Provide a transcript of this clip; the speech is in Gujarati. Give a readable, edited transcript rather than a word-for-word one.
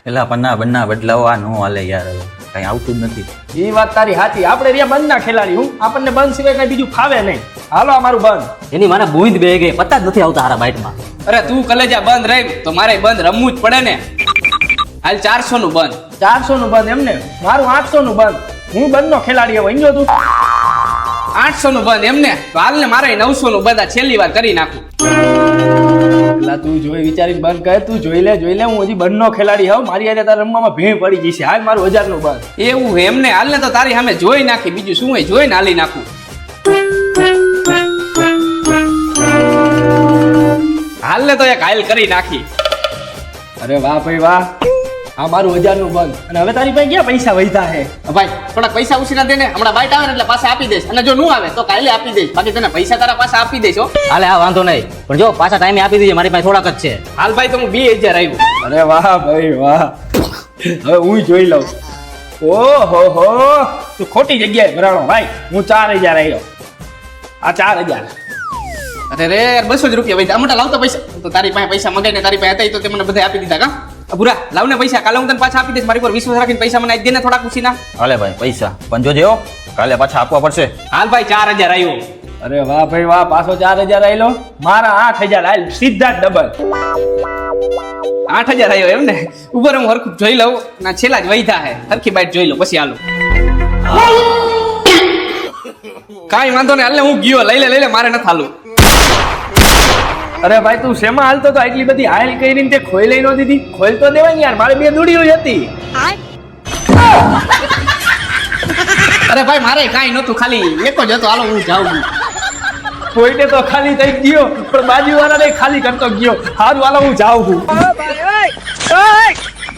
પેલા પન્ના બન્ના બદલાવો આ નો હાલે યાર, કઈ આવતું જ નથી. એ વાત તારી સાચી. આપણે રહ્યા બંધના ખેલાડી. હું આપણને બંધ સિવાય કઈ બીજું ફાવે નહીં. હાલો અમારું બંધ. એની માને બુંદ બે ગઈ, પતા જ નથી આવતા હારા બાઈટમાં. અરે તું કલેજા બંધ રહી તો મારે બંધ રમવું જ પડે ને. હાલ 400 નું બંધ. 400 નું બંધ એમને? મારું 800 નું બંધ. હું બંધનો ખેલાડી હવે સમજો તું. 800 નું બંધ એમને? તો હાલ ને મારે 900 નું બંધ છેલ્લી વાર કરી નાખું. પેલા તું જોઈ વિચારીને બંધ કરે. તું જોઈ લે હું હજી બંધનો ખેલાડી હોઉં. મારી હારે તારા રમવામાં ભીણ પડી ગઈ છે. હાલ મારું 1000 નું બંધ. એવું એમને? હાલ ને તો તારી સામે જોઈ નાખી, બીજું શું હોય જોઈને હાલી નાખું. હાલ ને તો એક હાલ કરી નાખી. અરે વાહ ભાઈ વાહ, આ મારું 1000 નું બંધ. અને હવે તારી પાસે ક્યાં પૈસા વધ્યા હે? ભાઈ થોડાક પૈસા ઉછીના દે ને, હમણાં બાઈટ આવે ને એટલે પાછા આપી દઈશ, અને જો નું આવે તો કાલે આપી દઈશ. બાકી તને પૈસા તારા પાછા આપી દઈશ હો. હાલે હા વાંધો નહીં, પણ જો પાછા ટાઈમે આપી દેજે, મારી પાસે થોડાક જ છે. હાલ ભાઈ તો હું 2000 આવ્યું. અરે વાહ ભાઈ વાહ, હવે હું જોઈ લઉં. ઓહો હો, તું ખોટી જગ્યાએ ભરાણો ભાઈ. હું 4000 આવ્યો. આ 4000. અરે રે યાર 200 જ રૂપિયા ભાઈ, આમટા લાવતો પૈસા. તો તારી પાસે પૈસા મગાઈને તારી પાસે હતા તો તે મને બધા આપી દીધા કા? બુરા લાવ ને પૈસા, કાલે હું તને પાછા આપી દઈશ. મારી પર વિશ્વાસ રાખીને પૈસા મને આપી દે ને થોડાક ઉછીના. હાલે ભાઈ પૈસા પણ જોજે હો, કાલે પાછા આપવા પડશે. હાલ ભાઈ 4000 આવ્યો. અરે વાહ ભાઈ વાહ, પાછો 4000 આવેલો. મારા 8000 આવેલ, સીધા ડબલ. 8000 આવ્યો એમ ને? ઉપર હું હરખું જોઈ લઉં ના, છેલ્લા જ વૈધા હે. હરખી બાઈટ જોઈ લઉં પછી હાલો. કાઈ વાંધો નહીં, હાલ ને હું ગયો. લઈ લે મારે નથી હાલું. અરે ભાઈ તું શેમાં હાલતો તો? એટલી બધી હાલ કરીને તે ખોઈ લઈ નો દીધી? ખોલ તો દેવાય ને યાર, મારે 2 દુડીઓ હતી. અરે ભાઈ મારે કાઈ નતું, ખાલી એક જ હતો. હાલો હું જાઉં. કોઈને તો ખાલી થઈ ગયો, પણ બાજુ વાળાને ખાલી કરતો ગયો. હારું હાલો હું જાઉં છું.